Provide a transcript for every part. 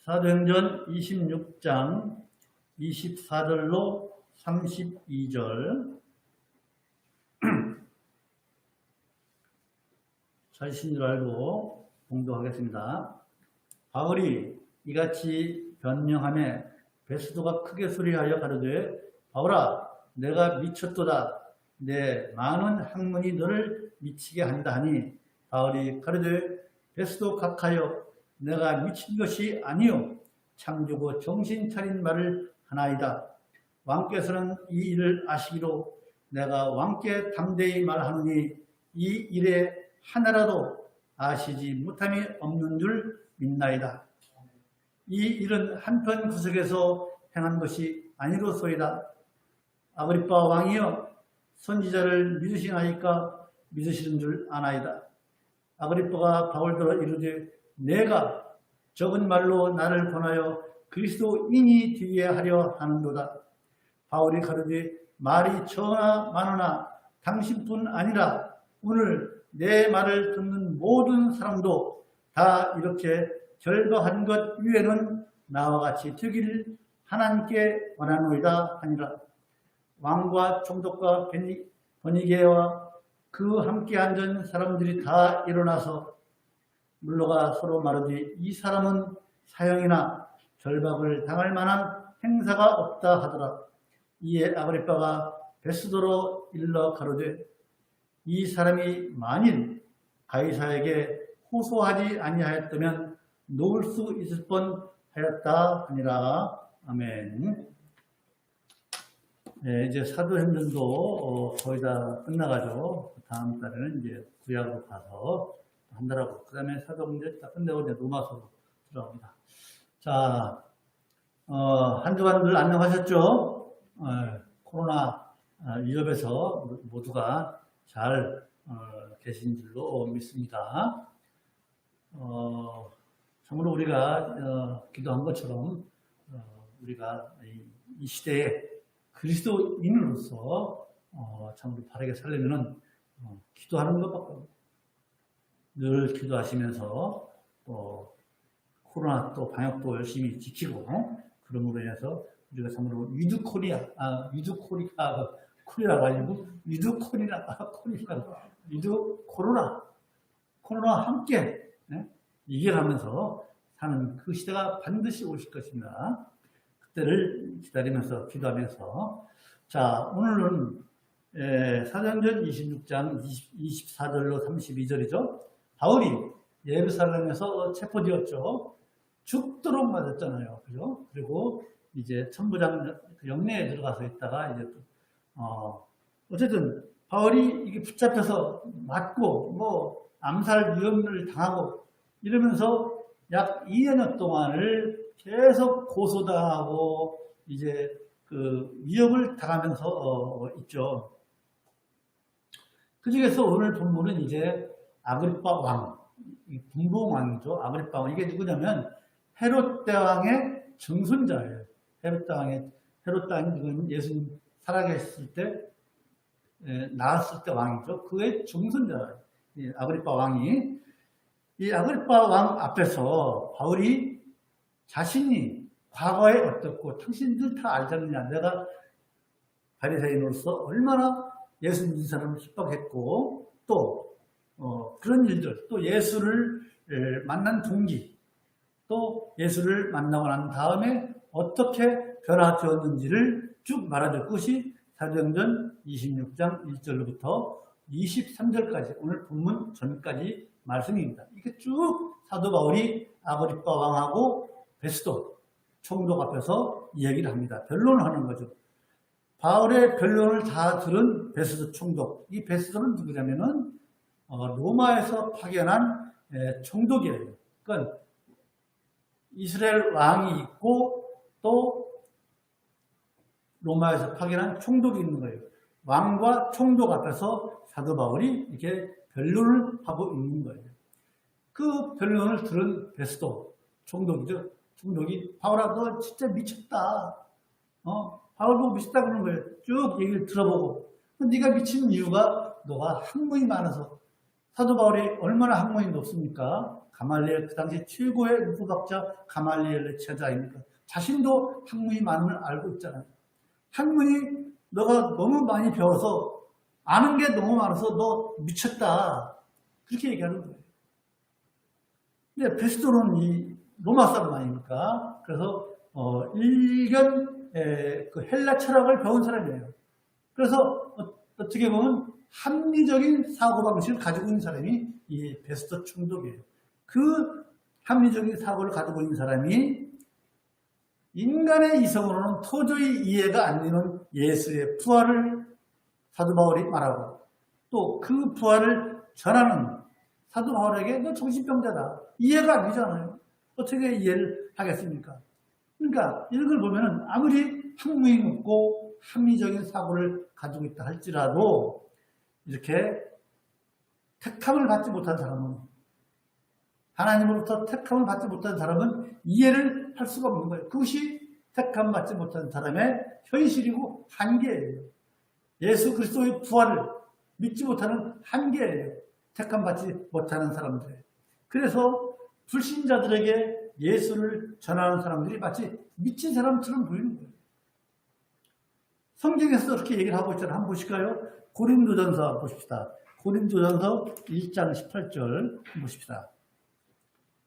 사도행전 26장 24절로 32절 자신인 줄 알고 봉독하겠습니다. 바울이 이같이 변명하며 베스도가 크게 소리하여 가로되 바울아 내가 미쳤도다. 내 많은 학문이 너를 미치게 한다 하니 바울이 가로되 베스도 각하여 내가 미친 것이 아니요 창조고 정신 차린 말을 하나이다. 왕께서는 이 일을 아시기로 내가 왕께 담대히 말하노니 이 일에 하나라도 아시지 못함이 없는 줄 믿나이다. 이 일은 한편 구석에서 행한 것이 아니로소이다. 아그리빠 왕이여 선지자를 믿으시나이까 믿으시는 줄 아나이다. 아그리빠가 바울더러 이르되 내가 적은 말로 나를 권하여 그리스도인이 되게 하려 하는도다. 바울이 가로되 말이 적으나 많으나 당신뿐 아니라 오늘 내 말을 듣는 모든 사람도 다 이렇게 결박한 것 위에는 나와 같이 되기를 하나님께 원하노이다 하니라. 왕과 총독과 버니게와 그 함께 앉은 사람들이 다 일어나서 물러가 서로 말하되 이 사람은 사형이나 결박을 당할 만한 행사가 없다 하더라. 이에 아그리빠가 베스도로 일러 가로되 이 사람이 만일 가이사에게 호소하지 아니하였다면 놓을 수 있을 뻔하였다 하니라. 아멘. 네, 이제 사도행전도 거의 다 끝나가지고 다음 달에는 이제 구약으로 가서 한다라고. 그 다음에 사도행전 다 끝내고 이제 로마서로 들어갑니다. 자, 한 주간들 안녕하셨죠? 코로나 위협에서 모두가 잘 계신 줄로 믿습니다. 참으로 우리가 기도한 것처럼 우리가 이 시대에 그리스도인으로서 참으로 바르게 살려면은 기도하는 것밖에 없어요. 늘 기도하시면서 또 코로나 또 방역도 열심히 지키고 그럼으로 인해서 우리가 참으로 위드코리아가 아니고 코로나 함께 이겨가면서 사는 그 시대가 반드시 오실 것입니다. 그때를 기다리면서 기도하면서 자 오늘은 사도행전 26장 24절로 32절이죠. 바울이 예루살렘에서 체포되었죠. 죽도록 맞았잖아요. 그죠? 그리고 이제 천부장 영내에 들어가서 있다가 이제 어쨌든 바울이 이게 붙잡혀서 맞고 뭐 암살 위험을 당하고 이러면서 약 2년여 동안을 계속 고소당하고 이제 그 위협을 당하면서 있죠. 그 중에서 오늘 본문은 이제 아그리빠 왕, 분봉왕이죠. 아그리빠 왕. 이게 누구냐면 헤롯 대왕의 증손자예요. 헤롯 대왕이 예수님 살아계셨을 때, 나았을 때 왕이죠. 그의 증손자예요. 아그리빠 왕이. 이 아그리빠 왕 앞에서 바울이 자신이 과거에 어떻고 당신들 다 알지 않느냐. 내가 바리새인으로서 얼마나 예수 믿는 사람을 핍박했고 또 그런 일들, 또 예수를 만난 동기, 또 예수를 만나고 난 다음에 어떻게 변화되었는지를 쭉 말해줄 것이 사도행전 26장 1절부터 23절까지 오늘 본문 전까지 말씀입니다. 이게 쭉 사도 바울이 아그리빠 왕하고 베스도 총독 앞에서 이야기를 합니다. 변론을 하는 거죠. 바울의 변론을 다 들은 베스도 총독. 이 베스도는 누구냐면은 로마에서 파견한 총독이에요. 그러니까 이스라엘 왕이 있고 또 로마에서 파견한 총독이 있는 거예요. 왕과 총독 앞에서 사도 바울이 이렇게 변론을 하고 있는 거예요. 그 변론을 들은 베스도 총독이죠. 총독이 바울아 너 진짜 미쳤다. 바울 보고 미쳤다 그러는 거예요. 쭉 얘기를 들어보고 네가 미친 이유가 너가 학문이 많아서 사도 바울이 얼마나 학문이 높습니까? 가말리엘, 그 당시 최고의 문법학자 가말리엘의 제자입니까? 자신도 학문이 많은 걸 알고 있잖아요. 학문이 너가 너무 많이 배워서 아는 게 너무 많아서 너 미쳤다. 그렇게 얘기하는 거예요. 근데 베스도는 이 로마 사람 아닙니까? 그래서 일견 그 헬라 철학을 배운 사람이에요. 그래서 어떻게 보면 합리적인 사고방식을 가지고 있는 사람이 이 베스도 총독이에요. 그 합리적인 사고를 가지고 있는 사람이 인간의 이성으로는 도저히 이해가 안 되는 예수의 부활을 사도 바울이 말하고 또 그 부활을 전하는 사도 바울에게 너 정신병자다. 이해가 안 되잖아요. 어떻게 이해를 하겠습니까? 그러니까 이런 걸 보면 아무리 학문이 높고 합리적인 사고를 가지고 있다 할지라도 이렇게 택함을 받지 못한 사람은 하나님으로부터 택함을 받지 못한 사람은 이해를 할 수가 없는 거예요. 그것이 택함 받지 못한 사람의 현실이고 한계예요. 예수 그리스도의 부활을 믿지 못하는 한계예요. 택함 받지 못하는 사람들. 그래서 불신자들에게 예수를 전하는 사람들이 마치 미친 사람처럼 보이는 거예요. 성경에서 그렇게 얘기를 하고 있잖아요. 한번 보실까요? 고린도전서 보십시다. 고린도전서 1장 18절 보십시다.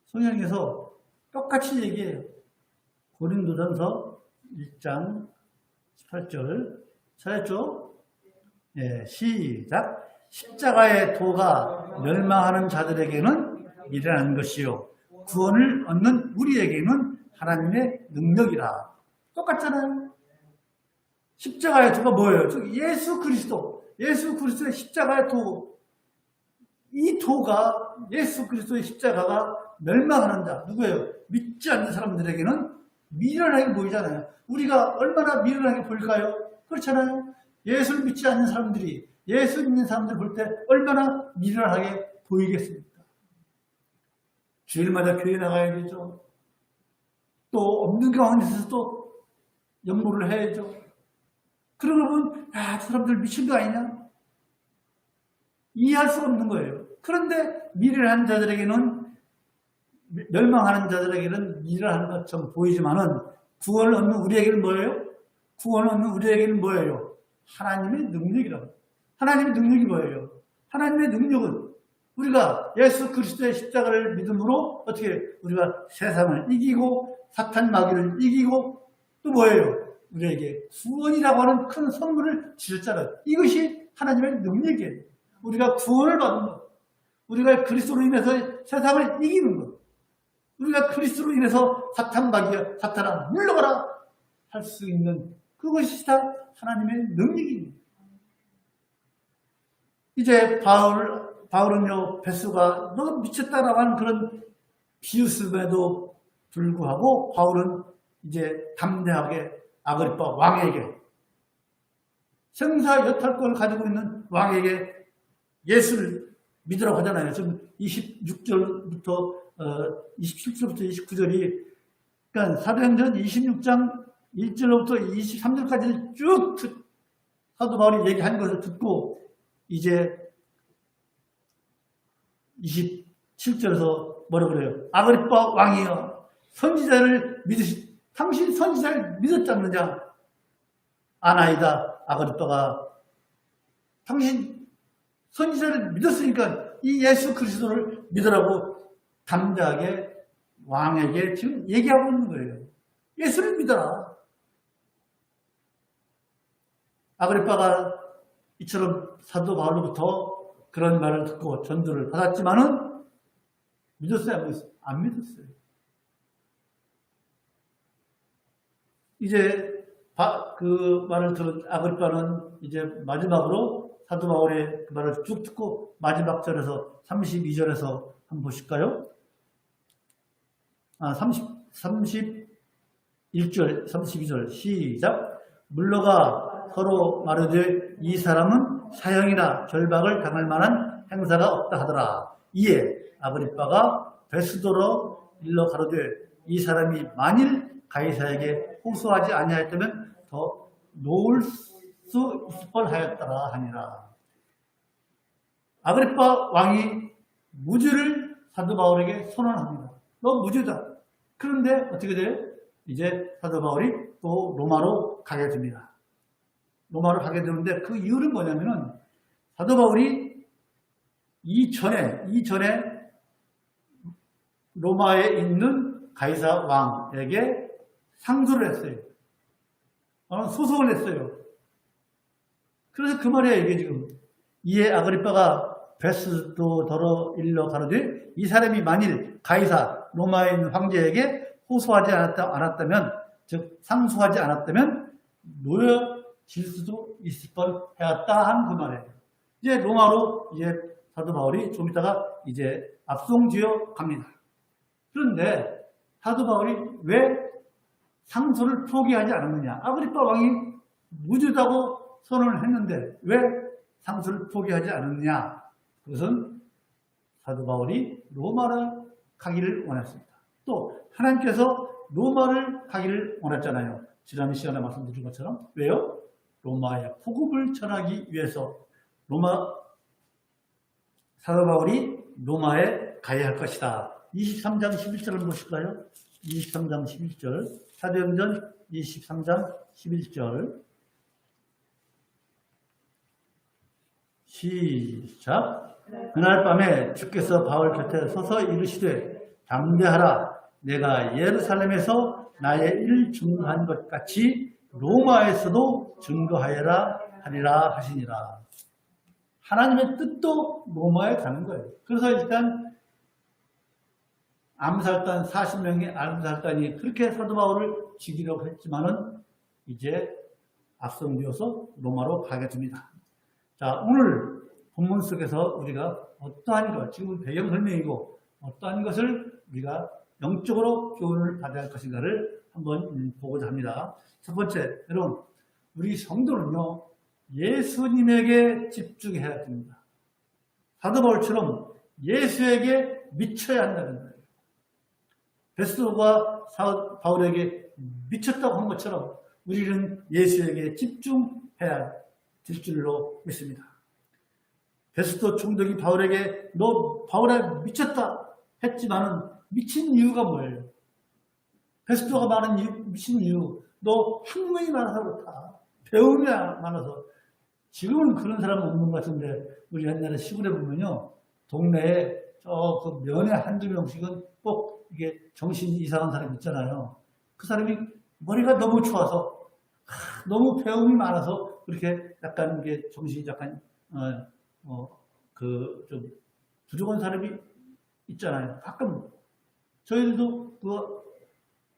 성경에서 똑같이 얘기해요. 고린도전서 1장 18절 찾았죠? 네, 시작. 십자가의 도가 멸망하는 자들에게는 미련한 것이요 구원을 얻는 우리에게는 하나님의 능력이라. 똑같잖아요. 십자가의 도가 뭐예요? 예수 그리스도. 예수 그리스도의 십자가의 도. 이 도가 예수 그리스도의 십자가가 멸망하는 자. 누구예요? 믿지 않는 사람들에게는 미련하게 보이잖아요. 우리가 얼마나 미련하게 보일까요? 그렇잖아요. 예수를 믿지 않는 사람들이 예수 믿는 사람들 볼 때 얼마나 미련하게 보이겠습니까? 주일마다 교회 나가야 되죠. 또 없는 가운데서 또 연보를 해야죠. 그러고 보면 저 사람들 미친 거 아니냐? 이해할 수가 없는 거예요. 그런데 미련한 자들에게는 멸망하는 자들에게는 미련한 것처럼 보이지만은 구원을 얻는 우리에게는 뭐예요? 구원을 얻는 우리에게는 뭐예요? 하나님의 능력이라고. 하나님의 능력이 뭐예요? 하나님의 능력은 우리가 예수 그리스도의 십자가를 믿음으로 어떻게 우리가 세상을 이기고 사탄 마귀를 이기고 또 뭐예요? 우리에게 구원이라고 하는 큰 선물을 주셨잖아요. 이것이 하나님의 능력이에요. 우리가 구원을 받는 것. 우리가 그리스도로 인해서 세상을 이기는 것. 우리가 그리스도로 인해서 사탄 마귀야 사탄아 물러가라 할 수 있는 그것이 다 하나님의 능력입니다. 이제 바울은요, 베스가 너 미쳤다라고 하는 그런 비웃음에도 불구하고 바울은 이제 담대하게 아그리파 왕에게 생사 여탈권을 가지고 있는 왕에게 예수를 믿으라고 하잖아요. 지금 26절부터 27절부터 29절이 그러니까 사도행전 26장 1절부터 23절까지를 쭉 사도 바울이 얘기한 것을 듣고 이제 27절에서 뭐라고 그래요? 아그리파 왕이여 선지자를 당신 선지자를 믿었지 않느냐? 아나이다. 아그리파가 당신 선지자를 믿었으니까 이 예수 그리스도를 믿으라고 담대하게 왕에게 지금 얘기하고 있는 거예요. 예수를 믿어라. 아그리파가 이처럼 사도 바울로부터 그런 말을 듣고 전도를 받았지만은 믿었어요? 안 믿었어요? 안 믿었어요. 이제 그 말을 들은 아그리파는 이제 마지막으로 사도 바울의 그 말을 쭉 듣고 마지막 절에서 32절에서 한번 보실까요? 31절, 32절 시작. 물러가 서로 말하되 이 사람은 사형이나 결박을 당할 만한 행사가 없다 하더라. 이에 아그리파가 베스도로 일러 가로되 이 사람이 만일 가이사에게 호소하지 아니하였다면 더 놓을 수 있을 뻔하였더라 하니라. 아그리파 왕이 무죄를 사도 바울에게 선언합니다. 너 무죄다. 그런데 어떻게 돼요? 이제 사도 바울이 또 로마로 가게 됩니다. 로마로 가게 되는데 그 이유는 뭐냐면은 사도 바울이 이전에 로마에 있는 가이사 왕에게 상소를 했어요. 소송을 했어요. 그래서 그 말이에요, 이게 지금. 이에 아그리빠가 베스도더러 일러 가로되 이 사람이 만일 가이사 로마에 있는 황제에게 호소하지 않았다면, 즉 상소하지 않았다면 놓여질 수도 있을 뻔하였다 한 그 말이에요. 이제 로마로 이제 사도 바울이 좀 있다가 이제 압송지어 갑니다. 그런데 사도 바울이 왜 상소를 포기하지 않았느냐? 아그리빠 왕이 무죄다고 선언을 했는데 왜 상소를 포기하지 않았느냐? 그것은 사도 바울이 로마를 가기를 원했습니다. 또 하나님께서 로마를 가기를 원했잖아요. 지난 시간에 말씀드린 것처럼. 왜요? 로마의 복음을 전하기 위해서 사도 바울이 로마에 가야 할 것이다. 23장 11절을 보실까요? 23장 11절, 사도행전 23장 11절 시작. 그날 밤에 주께서 바울 곁에 서서 이르시되 담대하라. 내가 예루살렘에서 나의 일 증거한 것 같이 로마에서도 증거하여라 하리라 하시니라. 하나님의 뜻도 로마에 가는 거예요. 그래서 일단 암살단 40명의 암살단이 그렇게 사도 바울을 죽이려고 했지만은 이제 압송되어서 로마로 가게 됩니다. 자, 오늘 본문 속에서 우리가 어떠한 것, 지금 배경 설명이고 어떠한 것을 우리가 영적으로 교훈을 받아야 할 것인가를 한번 보고자 합니다. 첫 번째, 여러분, 우리 성도는요, 예수님에게 집중해야 됩니다. 사도 바울처럼 예수에게 미쳐야 한다는 거예요. 베스도가 바울에게 미쳤다고 한 것처럼 우리는 예수에게 집중해야 될 줄로 믿습니다. 베스도 총독이 바울에게 너 바울아 미쳤다 했지만은 미친 이유가 뭐예요? 베스도가 말한 이유, 미친 이유, 너 학문이 많아서 그렇다. 배움이 많아서. 지금은 그런 사람 없는 것 같은데 우리 옛날에 시골에 보면요, 동네에 그 면에 한두 명씩은 꼭 이게 정신이 이상한 사람 있잖아요. 그 사람이 머리가 너무 좋아서 너무 배움이 많아서 그렇게 약간 이게 정신이 약간 좀 부족한 사람이 있잖아요. 가끔 저희들도 그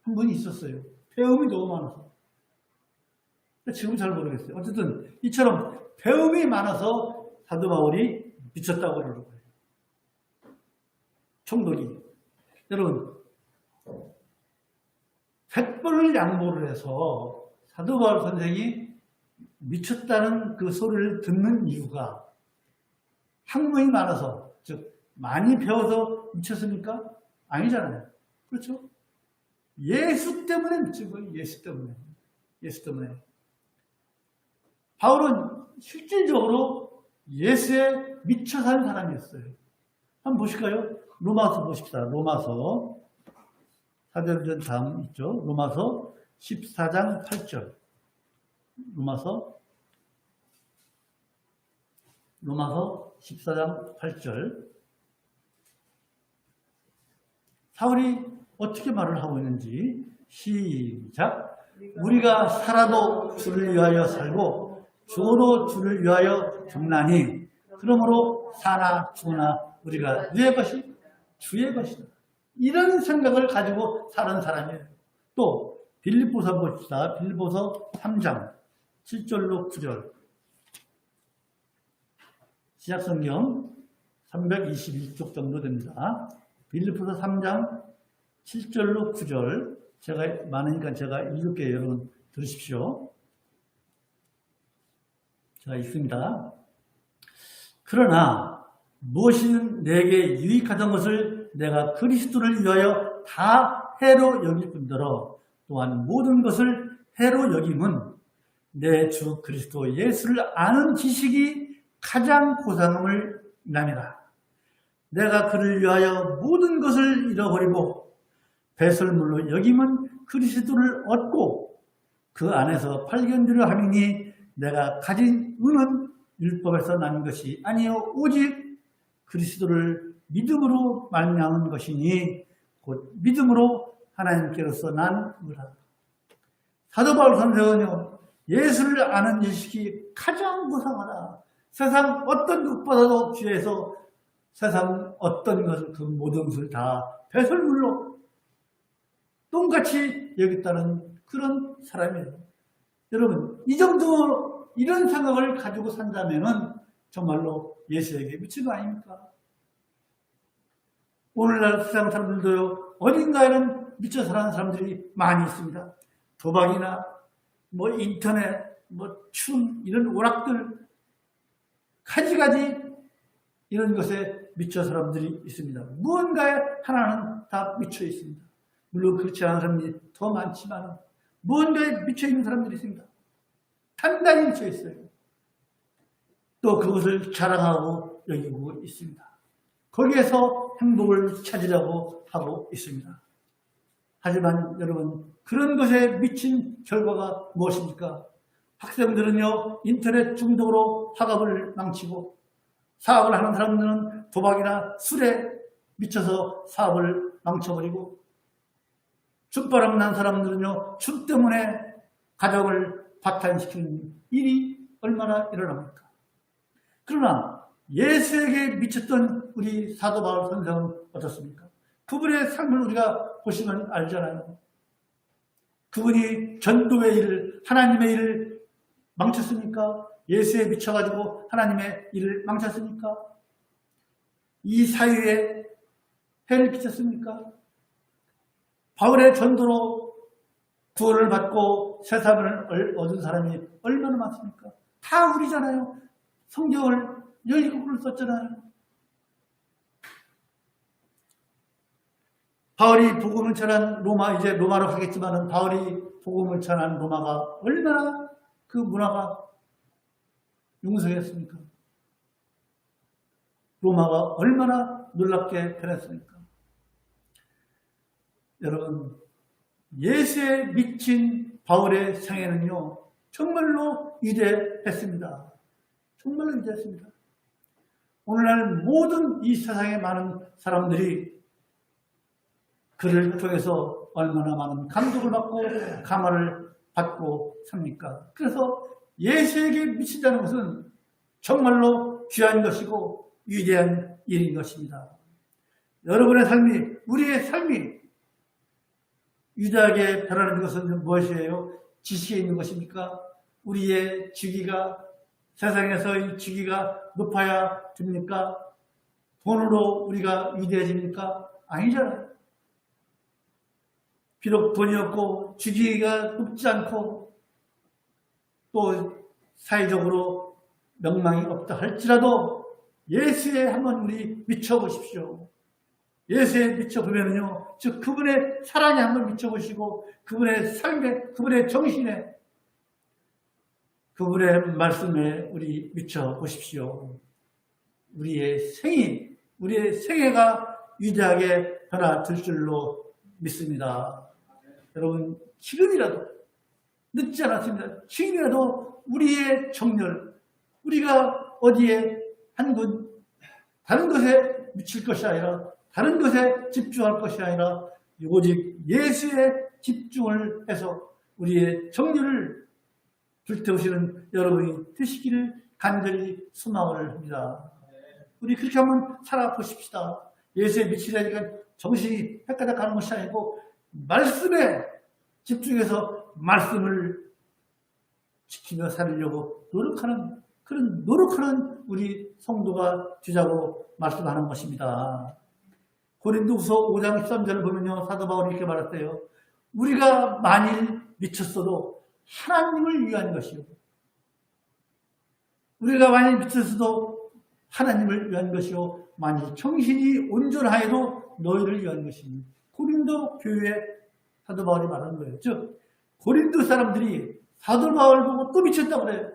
한 분이 있었어요. 배움이 너무 많아서. 지금 잘 모르겠어요. 어쨌든 이처럼 배움이 많아서 사도 바울이 미쳤다고 그러는 거예요. 총독이. 여러분, 100번을 양보를 해서 사도 바울 선생이 미쳤다는 그 소리를 듣는 이유가 학문이 많아서, 즉 많이 배워서 미쳤습니까? 아니잖아요. 그렇죠? 예수 때문에 미친 거예요. 예수 때문에. 예수 때문에. 바울은 실질적으로 예수에 미쳐 산 사람이었어요. 한번 보실까요? 로마서 보십시다. 로마서 사도행전 다음 있죠. 로마서 14장 8절. 로마서 14장 8절. 사울이 어떻게 말을 하고 있는지 시작. 우리가 살아도 주를 위하여 살고 죽어도 주를 위하여 죽나니 그러므로 사나 죽으나 우리가 누의 것이 주의 것이다. 이런 생각을 가지고 사는 사람이에요. 또 빌립보서 봅시다. 빌립보서 3장 7절로 9절. 시약성경 321쪽 정도 됩니다. 빌립보서 3장 7절로 9절. 제가 많으니까 제가 읽을게요. 여러분 들으십시오. 제가 읽습니다. 그러나 무엇이든 내게 유익하던 것을 내가 그리스도를 위하여 다 해로 여길 뿐더러 또한 모든 것을 해로 여김은 내 주 그리스도 예수를 아는 지식이 가장 고상함을 남이라. 내가 그를 위하여 모든 것을 잃어버리고 배설물로 여김은 그리스도를 얻고 그 안에서 발견되려 함이니 내가 가진 은은 율법에서 난 것이 아니요 오직 그리스도를 믿음으로 말미암은 것이니 곧 믿음으로 하나님께로서 난 의라. 사도 바울 선생은요, 예수를 아는 지식이 가장 무상하다. 세상 어떤 것보다도 귀해서 세상 어떤 것을, 그 모든 것을 다 배설물로 똥같이 여겼다는 그런 사람이에요. 여러분, 이 정도, 이런 생각을 가지고 산다면은 정말로 예수에게 미친 거 아닙니까? 오늘날 세상 사람들도요, 어딘가에는 미쳐 사는 사람들이 많이 있습니다. 도박이나, 인터넷, 춤, 이런 오락들, 가지가지 이런 것에 미쳐 사람들이 있습니다. 무언가에 하나는 다 미쳐 있습니다. 물론 그렇지 않은 사람이 더 많지만 무언가에 미쳐 있는 사람들이 있습니다. 단단히 미쳐 있어요. 또 그것을 자랑하고 여기고 있습니다. 거기에서 행복을 찾으려고 하고 있습니다. 하지만 여러분, 그런 것에 미친 결과가 무엇입니까? 학생들은요, 인터넷 중독으로 학업을 망치고, 사업을 하는 사람들은 도박이나 술에 미쳐서 사업을 망쳐버리고, 춤바람 난 사람들은요, 춤 때문에 가정을 파탄시키는 일이 얼마나 일어납니까? 그러나 예수에게 미쳤던 우리 사도 바울 선생은 어떻습니까? 그분의 삶을 우리가 보시면 알잖아요. 그분이 전도의 일을, 하나님의 일을 망쳤습니까? 예수에 미쳐가지고 하나님의 일을 망쳤습니까? 이 사회에 해를 끼쳤습니까? 바울의 전도로 구원을 받고 새 삶을 얻은 사람이 얼마나 많습니까? 다 우리잖아요. 성경을 17권을 썼잖아요. 바울이 복음을 전한 로마, 이제 로마로 가겠지만은 바울이 복음을 전한 로마가 얼마나 그 문화가 융성했습니까? 로마가 얼마나 놀랍게 변했습니까? 여러분, 예수에 미친 바울의 생애는요, 정말로 위대했습니다. 정말로 위대했습니다. 오늘날 모든 이 세상에 많은 사람들이 그를 통해서 얼마나 많은 감동을 받고 감화를 받고 삽니까? 그래서 예수에게 미친다는 것은 정말로 귀한 것이고 위대한 일인 것입니다. 여러분의 삶이, 우리의 삶이 위대하게 변하는 것은 무엇이에요? 지식에 있는 것입니까? 우리의 직위가, 세상에서의 직위가 높아야 됩니까? 돈으로 우리가 위대해집니까? 아니잖아요. 비록 돈이 없고 직위가 높지 않고 또 사회적으로 명망이 없다 할지라도 예수에 한번 우리 미쳐보십시오. 예수에 미쳐보면요, 즉 그분의 사랑에 한번 미쳐보시고 그분의 삶에, 그분의 정신에, 그분의 말씀에 우리 미쳐보십시오. 우리의 생애가 위대하게 변화될 줄로 믿습니다. 여러분, 지금이라도 늦지 않았습니다. 지금이라도 우리의 정열, 우리가 어디에 한 곳, 다른 것에 미칠 것이 아니라, 다른 것에 집중할 것이 아니라 오직 예수에 집중을 해서 우리의 정열을 불태우시는 여러분이 되시기를 간절히 소망을 합니다. 우리 그렇게 한번 살아보십시다. 예수에 미치려니까 정신이 헷갈려 가는 것이 아니고 말씀에 집중해서 말씀을 지키며 살려고 노력하는, 그런 노력하는 우리 성도가 되자고 말씀하는 것입니다. 고린도후서 5장 13절을 보면요, 사도 바울이 이렇게 말했어요. 우리가 만일 미쳤어도 하나님을 위한 것이요. 우리가 만일 미쳤어도 하나님을 위한 것이요. 만일 정신이 온전하여도 너희를 위한 것이니. 고린도 교회에 사도 바울이 말하는 거예요. 즉, 고린도 사람들이 사도 바울을 보고 또 미쳤다고 그래요.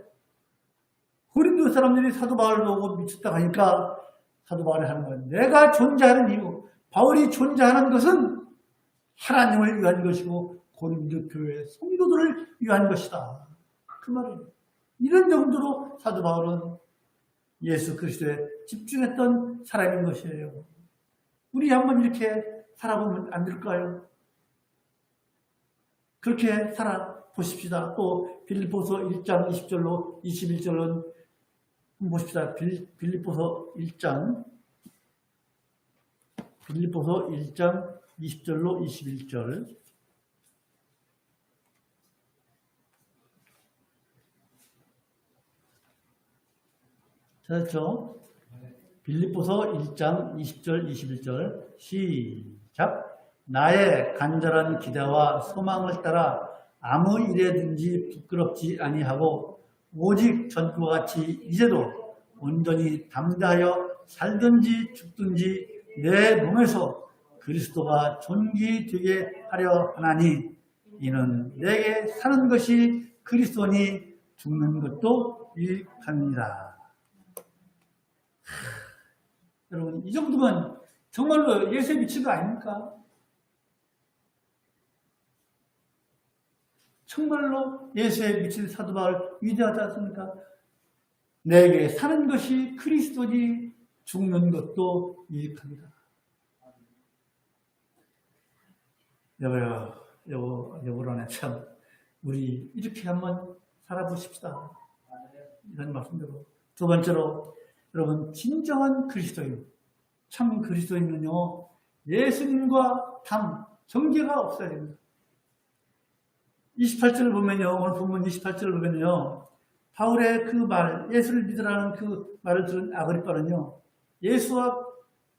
고린도 사람들이 사도 바울을 보고 미쳤다고 하니까 사도 바울이 하는 거예요. 내가 존재하는 이유, 바울이 존재하는 것은 하나님을 위한 것이고 고린도 교회 성도들을 위한 것이다. 그 말이에요. 이런 정도로 사도 바울은 예수 그리스도에 집중했던 사람인 것이에요. 우리 한번 이렇게 살아보면 안 될까요? 그렇게 살아보십시다. 또 빌립보서 1장 20절로 21절은 보십시다. 빌립보서 1장 20절로 21절. 그렇죠? 빌립보서 1장 20절 21절 시작. 나의 간절한 기대와 소망을 따라 아무 일에든지 부끄럽지 아니하고 오직 전과 같이 이제도 온전히 담대하여 살든지 죽든지 내 몸에서 그리스도가 존귀되게 하려 하나니 이는 내게 사는 것이 그리스도니 죽는 것도 유익합니다. 여러분, 이 정도면 정말로 예수에 미친 거 아닙니까? 정말로 예수에 미친 사도 바울 위대하지 않습니까? 내게 사는 것이 그리스도니 죽는 것도 유익합니다. 여보라네 참 우리 이렇게 한번 살아보십시다. 이런 말씀대로. 두 번째로 여러분 진정한 그리스도인, 참 그리스도인은요 예수님과 경계가 없어야 됩니다. 28절을 보면요, 오늘 본문 28절을 보면요, 바울의 그 말, 예수를 믿으라는 그 말을 들은 아그리빠는요, 예수와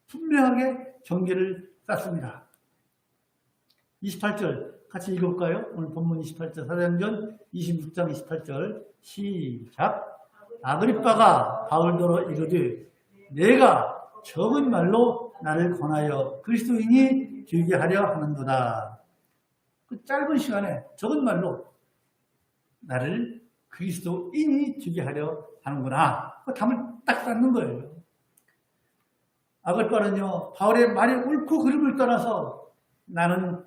분명하게 경계를 쌌습니다. 28절 같이 읽어볼까요? 오늘 본문 28절, 사도행전 26장 28절 시작. 아그리빠가 바울더러 이르되 내가 적은 말로 나를 권하여 그리스도인이 되게 하려 하는도다. 그 짧은 시간에 적은 말로 나를 그리스도인이 되게 하려 하는구나. 그 담을 딱 쌓는 거예요. 아글바는요, 바울의 말이 옳고 그름을 떠나서 나는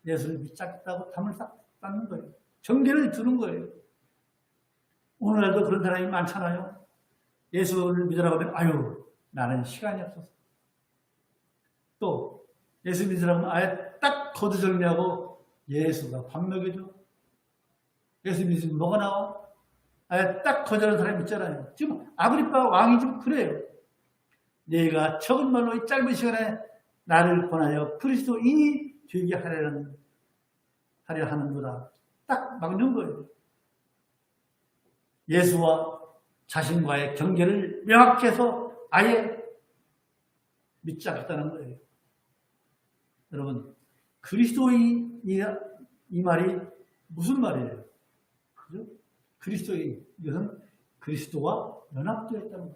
예수를 믿자겠다고 담을 쌓는 거예요. 경계를 두는 거예요. 오늘날도 그런 사람이 많잖아요. 예수를 믿으라고 하면 아유 나는 시간이 없어서. 또 예수 믿으라고 하면 아예 딱 거두절미하고 예수가 밥 먹여줘. 예수 믿으면 뭐가 나와? 아예 딱 거절하는 사람이 있잖아요. 지금 아그리빠 왕이 좀 그래요. 내가 적은 말로 이 짧은 시간에 나를 권하여 그리스도인이 되게 하려 하는구나. 딱 막는 거예요. 예수와 자신과의 경계를 명확히 해서 아예 믿지 않겠다는 거예요. 여러분, 그리스도인 이 말이 무슨 말이에요? 그죠? 그리스도인, 이것은 그리스도와 연합되어 있다는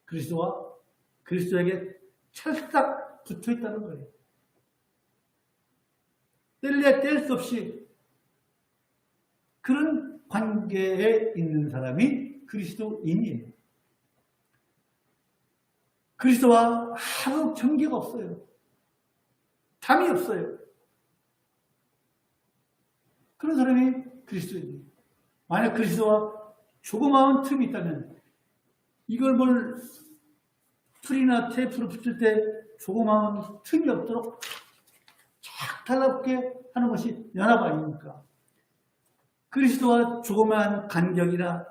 거예요. 그리스도에게 찰싹 붙어 있다는 거예요. 뗄 수 없이 그런 관계에 있는 사람이 그리스도인이에요. 그리스도와 아무 경계가 없어요. 담이 없어요. 그런 사람이 그리스도인이에요. 만약 그리스도와 조그마한 틈이 있다면 이걸 풀이나 테이프로 붙일 때 조그마한 틈이 없도록 쫙 달라붙게 하는 것이 연합 아닙니까? 그리스도와 조그마한 간격이나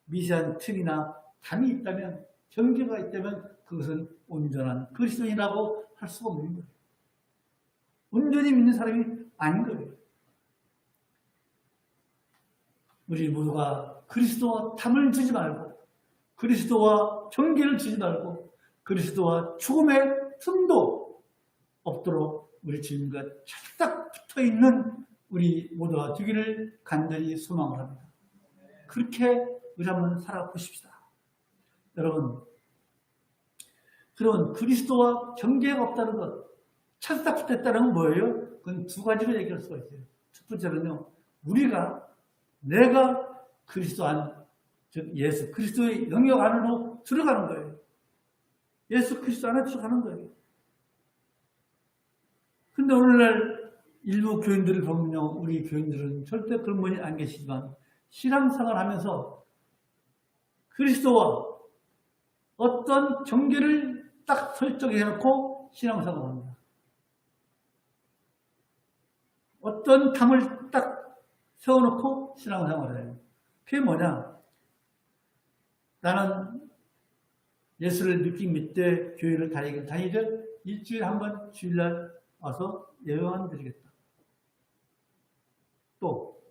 미세한 틈이나 담이 있다면, 경계가 있다면 그것은 온전한 그리스도인이라고 할 수가 없는 거예요. 온전히 믿는 사람이 아닌 거예요. 우리 모두가 그리스도와 담을 두지 말고, 그리스도와 경계를 두지 말고, 그리스도와 죽음의 틈도 없도록 우리 주님과 찰싹 붙어있는 우리 모두가 되기를 간절히 소망을 합니다. 그렇게 우리 한번 살아보십시다. 여러분, 그런 그리스도와 경계가 없다는 것, 찰싹 붙어있다는 건 뭐예요? 그건 두 가지로 얘기할 수가 있어요. 첫 번째는요, 내가 그리스도 안, 즉 예수 그리스도의 영역 안으로 들어가는 거예요. 예수 그리스도 안에 들어가는 거예요. 근데 오늘날 일부 교인들을 보면요, 우리 교인들은 절대 그런 분이 안 계시지만 신앙생활 하면서 그리스도와 어떤 경계를 딱 설정해 놓고 신앙생활을 합니다. 어떤 담을 딱 세워놓고 신앙생활을 해요. 그게 뭐냐? 나는 예수를 믿기 믿되 교회를 다니되 일주일에 한 번 주일날 와서 예배만 드리겠다. 또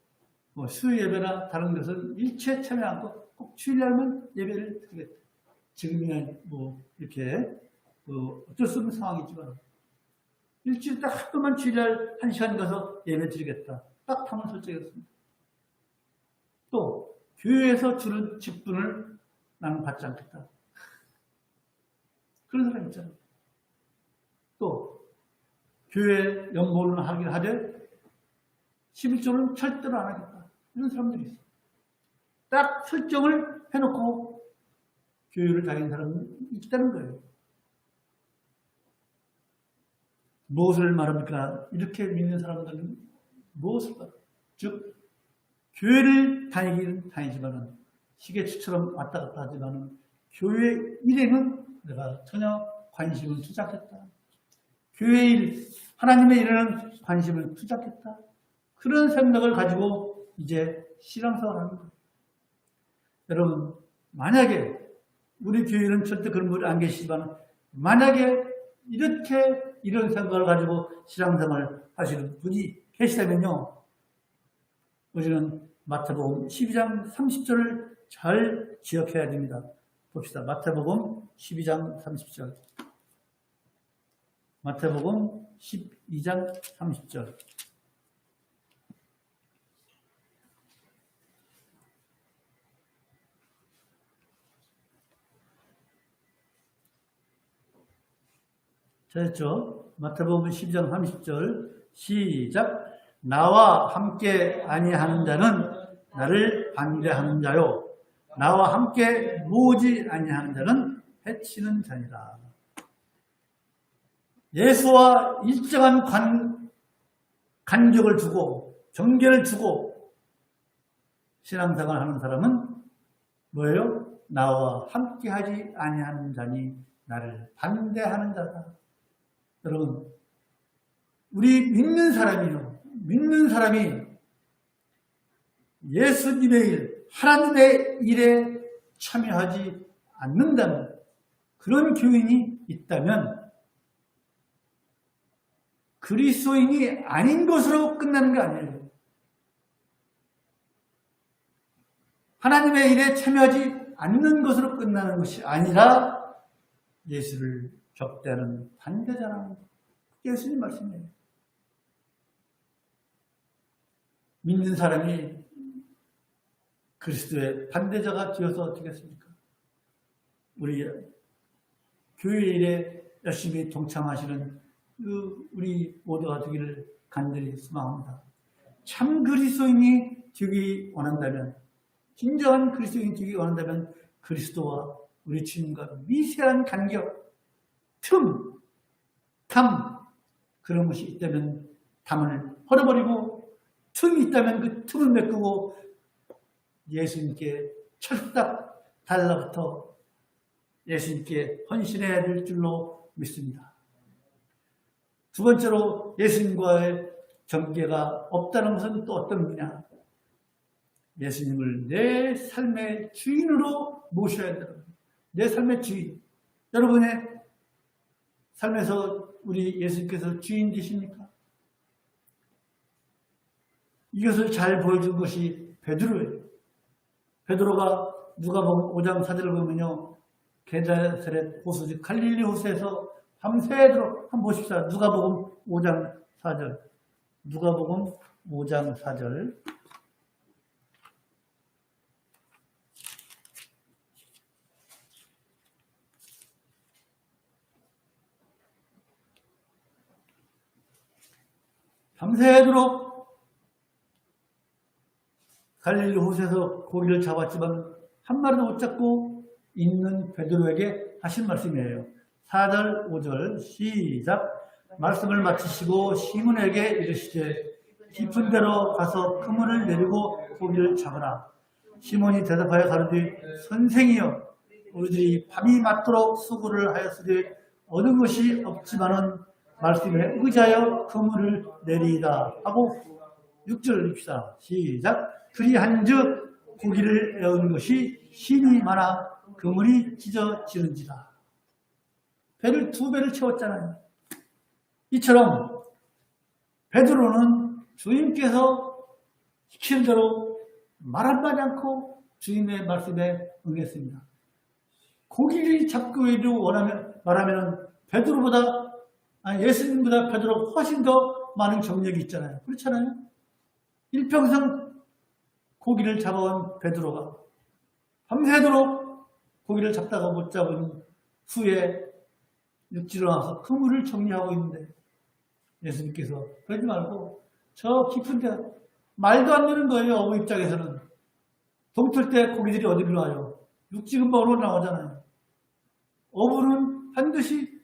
수요 예배나 다른 것은 일체 참여 않고 꼭 주일날만 예배를 드리겠다. 지금이야 이렇게 어쩔 수 없는 상황이지만 일주일에 딱 한 번만 주일날 1시간 가서 예배 드리겠다. 딱 담을 설정했습니다. 또 교회에서 주는 직분을 나는 받지 않겠다. 그런 사람 있잖아요. 또 교회 연보는 하긴 하되 11조는 절대로 안 하겠다. 이런 사람들이 있어요. 딱 설정을 해놓고 교회를 다니는 사람은 있다는 거예요. 무엇을 말합니까? 이렇게 믿는 사람들은 무엇을 말합니까? 즉 교회를 다니기는 다니지만은 시계추처럼 왔다 갔다 하지만은 교회 일에는 내가 전혀 관심을 두지 않겠다. 교회 일, 하나님의 일에는 관심을 두지 않겠다. 그런 생각을 가지고 이제 신앙생활을 하는 거예요. 여러분, 만약에 우리 교회는 절대 그런 분이 안 계시지만 만약에 이런 생각을 가지고 신앙생활을 하시는 분이 계시다면요. 우리는 마태복음 12장 30절을 잘 기억해야 됩니다. 봅시다. 마태복음 12장 30절. 마태복음 12장 30절. 됐죠? 마태복음 12장 30절 시작. 나와 함께 아니하는 자는 나를 반대하는 자요 나와 함께 모으지 아니하는 자는 해치는 자니라. 예수와 일정한 간격을 두고 경계를 두고 신앙생활을 하는 사람은 뭐예요? 나와 함께하지 아니하는 자니 나를 반대하는 자다. 여러분, 우리 믿는 사람이 예수님의 일, 하나님의 일에 참여하지 않는다면, 그런 교인이 있다면 그리스도인이 아닌 것으로 끝나는 게 아니에요. 하나님의 일에 참여하지 않는 것으로 끝나는 것이 아니라 예수를 적대하는 반대자라는 것. 예수님 말씀이에요. 믿는 사람이 그리스도의 반대자가 되어서 어떻게 했습니까? 우리 교회 일에 열심히 동참하시는 우리 모두가 되기를 간절히 소망합니다. 참 그리스도인이 되기 원한다면, 진정한 그리스도인이 되기 원한다면 그리스도와 우리 주님과 미세한 간격, 탐, 그런 것이 있다면 담을 헐어버리고 틈이 있다면 그 틈을 메꾸고 예수님께 철딱 달라붙어 예수님께 헌신해야 될 줄로 믿습니다. 두 번째로 예수님과의 경계가 없다는 것은 또 어떤 의미냐? 예수님을 내 삶의 주인으로 모셔야 된다. 내 삶의 주인. 여러분의 삶에서 우리 예수님께서 주인 되십니까? 이것을 잘 보여준 것이 베드로예요. 베드로가 누가복음 5장 4절을 보면요, 게네사렛 호수, 즉 갈릴리 호수에서 밤새도록 한번 보십시오. 누가복음 5장 4절. 누가복음 5장 4절. 밤새도록 갈릴리 호수에서 고기를 잡았지만 한 마리도 못 잡고 있는 베드로에게 하신 말씀이에요. 4절, 5절 시작. 말씀을 마치시고 시몬에게 이르시되 깊은 데로 가서 그물을 내리고 고기를 잡으라. 시몬이 대답하여 가로되 선생이여 우리들이 밤이 맞도록 수고를 하였으되 얻은 것이 없지만은 말씀에 의지하여 그물을 내리이다 하고 6절 읽읍시다. 시작. 그리한즉 고기를 에운 것이 힘이 많아 그물이 찢어지는지라. 배를 2배를 채웠잖아요. 이처럼 베드로는 주님께서 시키는 대로 말 한마디 않고 주님의 말씀에 응했습니다. 고기를 잡고 말하면 베드로보다 예수님보다 베드로가 훨씬 더 많은 경력이 있잖아요. 그렇잖아요. 일평생 고기를 잡아온 베드로가 밤새도록 고기를 잡다가 못 잡은 후에 육지로 나와서 그물을 정리하고 있는데 예수님께서 그러지 말고 저 깊은 데 말도 안 되는 거예요. 어부 입장에서는. 동틀 때 고기들이 어디로 와요? 육지 근방으로 나오잖아요. 어부는 반드시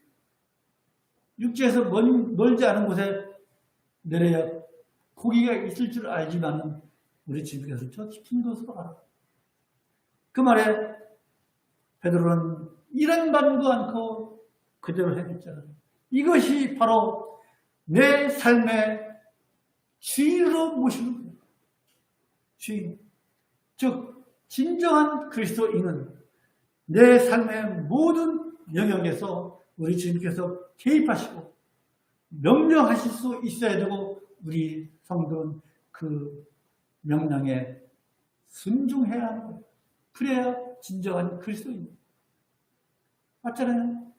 육지에서 멀지 않은 곳에 내려야 고기가 있을 줄 알지만 우리 주님께서 저 깊은 곳으로 가라. 그 말에 베드로는 이런 반도 않고 그대로 해냈잖아요. 이것이 바로 내 삶의 주인으로 모시는 거예요. 주인. 즉 진정한 그리스도인은 내 삶의 모든 영역에서 우리 주님께서 개입하시고 명령하실 수 있어야 되고 우리 성도는 그 명령에 순종해야 하는 거예요. 그래야 진정한 그리스도입니다. 맞잖아요.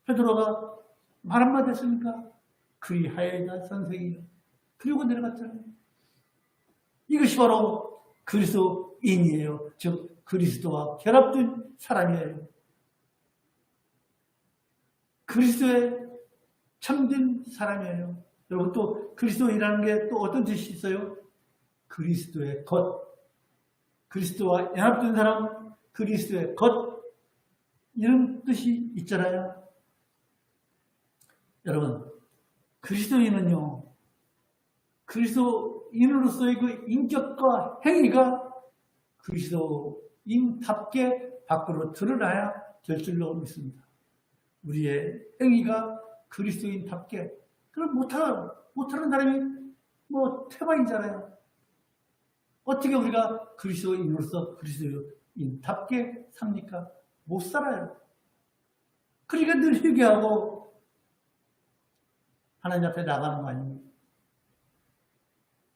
베드로가 말 한마디 했으니까 그리하여야 선생이요. 그리고 내려갔잖아요. 이것이 바로 그리스도인이에요. 즉 그리스도와 결합된 사람이에요. 그리스도의 참된 사람이에요. 여러분 또 그리스도인이라는 게 또 어떤 뜻이 있어요? 그리스도의 것. 그리스도와 연합된 사람, 그리스도의 것. 이런 뜻이 있잖아요. 여러분, 그리스도인은요, 그리스도인으로서의 그 인격과 행위가 그리스도인답게 밖으로 드러나야 될 줄로 믿습니다. 우리의 행위가 그리스도인답게. 그럼 못하는 사람이 태반이잖아요. 어떻게 우리가 그리스도인으로서 그리스도인답게 삽니까? 못 살아요. 그러니까 늘 회개하고 하나님 앞에 나가는 거 아닙니까?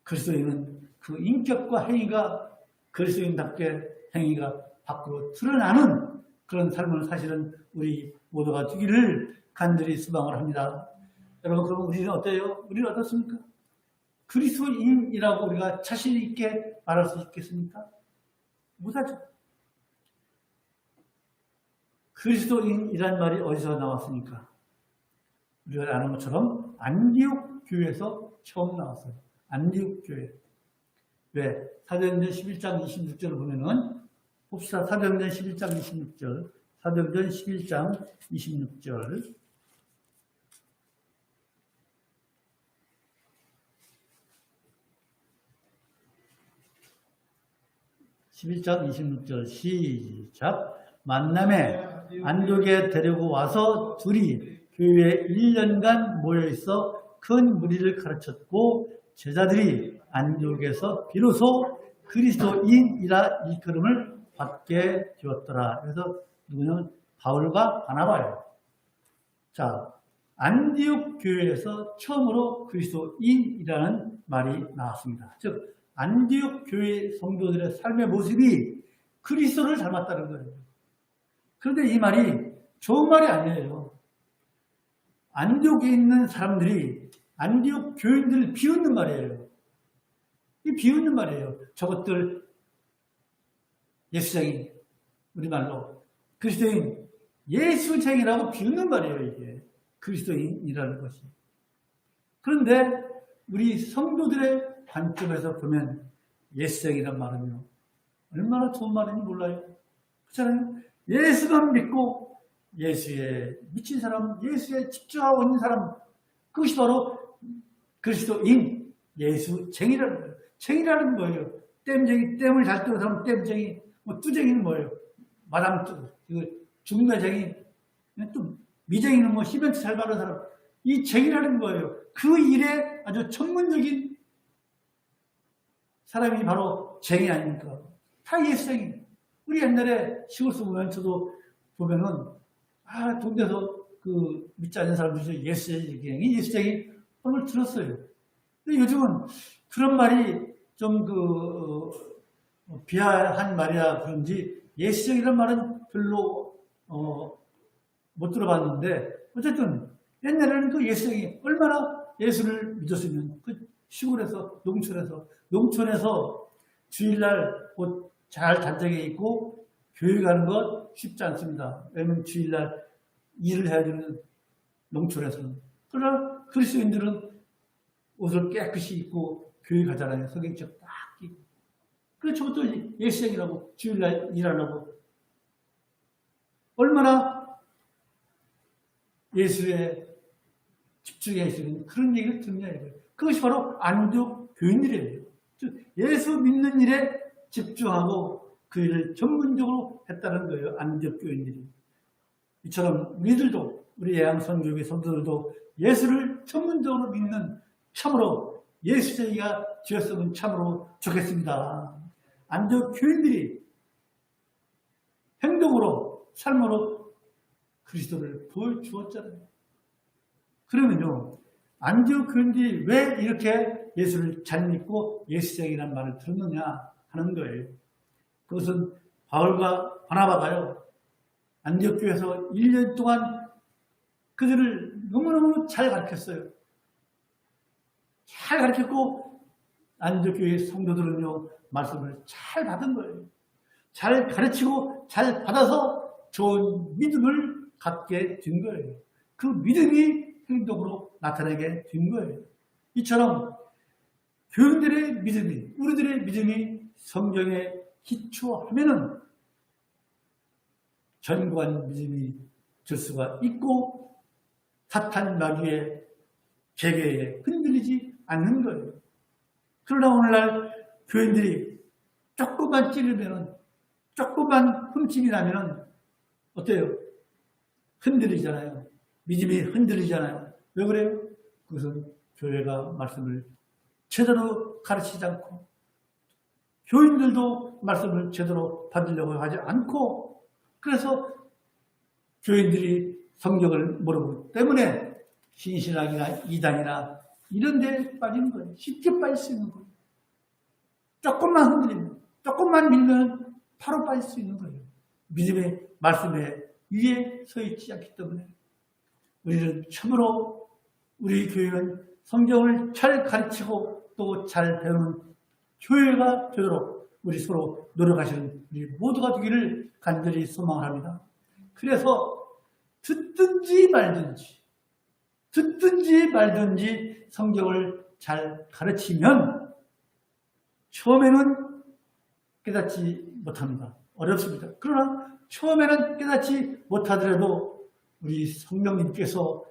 그리스도인은 그 인격과 행위가 그리스도인답게 행위가 밖으로 드러나는 그런 삶을 사실은 우리 모두가 되기를 간절히 소망을 합니다. 여러분, 그러면 우리는 어때요? 우리는 어떻습니까? 그리스도인이라고 우리가 자신 있게 말할 수 있겠습니까? 못하죠. 그리스도인이란 말이 어디서 나왔습니까? 우리가 아는 것처럼 안디옥 교회에서 처음 나왔어요. 안디옥 교회. 왜? 사도행전 11장 26절을 보면은 봅시다. 사도행전 11장 26절. 사도행전 11장 26절. 11장 26절 시작. 만남에 안디옥에 데리고 와서 둘이 교회에 1년간 모여있어 큰 무리를 가르쳤고 제자들이 안디옥에서 비로소 그리스도인이라 일컬음을 받게 되었더라. 그래서 누구냐면 바울과 바나바예요. 자, 안디옥 교회에서 처음으로 그리스도인이라는 말이 나왔습니다. 즉 안디옥 교회 성도들의 삶의 모습이 그리스도를 닮았다는 거예요. 그런데 이 말이 좋은 말이 아니에요. 안디옥에 있는 사람들이 안디옥 교인들을 비웃는 말이에요. 이 비웃는 말이에요. 저것들 예수쟁이, 우리말로 그리스도인, 예수쟁이라고 비웃는 말이에요. 이게 그리스도인이라는 것이. 그런데 우리 성도들의 관점에서 보면 예수쟁이란 말은요, 얼마나 좋은 말인지 몰라요. 그렇잖아요. 예수만 믿고 예수에 미친 사람, 예수에 집중하고 있는 사람, 그것이 바로 그리스도인 예수쟁이라는 거예요. 쟁이라는 거예요. 땜쟁이, 땜을 잘 뜨는 사람 땜쟁이, 뭐 뚜쟁이는 뭐예요? 마담 뚜, 이거 중매쟁이, 또 미쟁이는 뭐 시멘트 잘 바르는 사람, 이 쟁이라는 거예요. 그 일에 아주 전문적인 사람이 바로 쟁이 아닙니까? 다 예수쟁이. 우리 옛날에 시골서 보면 저도 보면은 동네에서 그 믿지 않는 사람들이 예수쟁이, 예수쟁이 오늘 들었어요. 근데 요즘은 그런 말이 좀 비하한 말이라 그런지 예수쟁이라는 말은 별로 못 들어봤는데 어쨌든 옛날에는 그 예수쟁이 얼마나 예수를 믿었으면 그 시골에서 농촌에서 주일날 옷 잘 단정해 입고 교회 가는 건 쉽지 않습니다. 왜냐하면 주일날 일을 해야 되는 농촌에서는. 그러나 그리스도인들은 옷을 깨끗이 입고 교회 가잖아요. 성경책 딱 입고. 그래서 저것도 예수쟁이라고 주일날 일하려고 얼마나 예수에 집중해 있으면 그런 얘기를 듣냐 이거예요. 그것이 바로 안디옥 교인들이에요. 즉 예수 믿는 일에 집중하고 그 일을 전문적으로 했다는 거예요. 안디옥 교인들이. 이처럼 우리들도 우리 예양선교회 성도들도 예수를 전문적으로 믿는 참으로 예수쟁이가 되었으면 참으로 좋겠습니다. 안디옥 교인들이 행동으로 삶으로 그리스도를 보여주었잖아요. 그러면요, 안디옥 교인들이 왜 이렇게 예수를 잘 믿고 예수쟁이라는 말을 들었느냐 하는 거예요. 그것은 바울과 바나바가요, 안디옥 교회에서 1년 동안 그들을 너무너무 잘 가르쳤어요. 잘 가르쳤고 안디옥 교회 성도들은요, 말씀을 잘 받은 거예요. 잘 가르치고 잘 받아서 좋은 믿음을 갖게 된 거예요. 그 믿음이 행동으로 나타나게 된 거예요. 이처럼 교인들의 믿음이, 우리들의 믿음이 성경에 기초하면은 견고한 믿음이 될 수가 있고 사탄 마귀의 계계에 흔들리지 않는 거예요. 그러나 오늘날 교인들이 조금만 찌르면은, 조금만 흠집이 나면은 어때요? 흔들리잖아요. 믿음이 흔들리잖아요. 왜 그래요? 그것은 교회가 말씀을 제대로 가르치지 않고 교인들도 말씀을 제대로 받으려고 하지 않고 그래서 교인들이 성경을 모르기 때문에 신신학이나 이단이나 이런 데에 빠지는 거예요. 쉽게 빠질 수 있는 거예요. 조금만 흔들리면, 조금만 밀면 바로 빠질 수 있는 거예요. 믿음의 말씀에 위에 서 있지 않기 때문에 우리는 참으로 우리 교회는 성경을 잘 가르치고 또 잘 배우는 교회가 되도록 우리 서로 노력하시는 우리 모두가 되기를 간절히 소망합니다. 그래서 듣든지 말든지 성경을 잘 가르치면 처음에는 깨닫지 못합니다. 어렵습니다. 그러나 처음에는 깨닫지 못하더라도 우리 성령님께서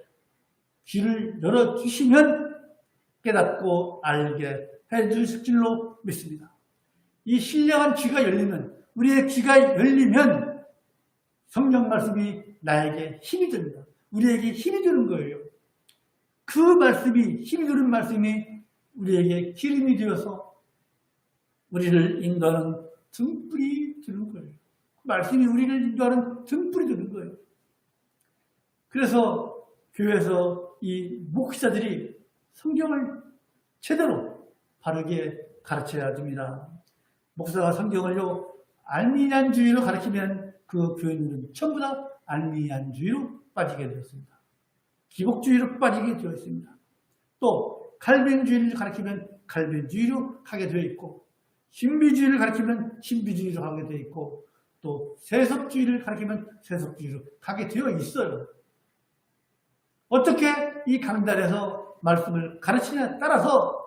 귀를 열어주시면 깨닫고 알게 해주실 줄로 믿습니다. 이 신령한 귀가 열리면, 우리의 귀가 열리면 성령 말씀이 나에게 힘이 됩니다. 우리에게 힘이 되는 거예요. 그 말씀이, 힘이 되는 말씀이 우리에게 기름이 되어서 우리를 인도하는 등불이 되는 거예요. 말씀이 우리를 인도하는 등불이 되는 거예요. 그래서 교회에서 이 목사들이 성경을 제대로 바르게 가르쳐야 됩니다. 목사가 성경을요, 알미니안주의로 가르치면 그 교인들은 전부 다 알미니안주의로 빠지게 되었습니다. 기복주의로 빠지게 되어 있습니다. 또 칼빈주의를 가르치면 칼빈주의로 가게 되어 있고, 신비주의를 가르치면 신비주의로 가게 되어 있고, 또 세속주의를 가르치면 세속주의로 가게 되어 있어요. 어떻게 이 강단에서 말씀을 가르치냐에 따라서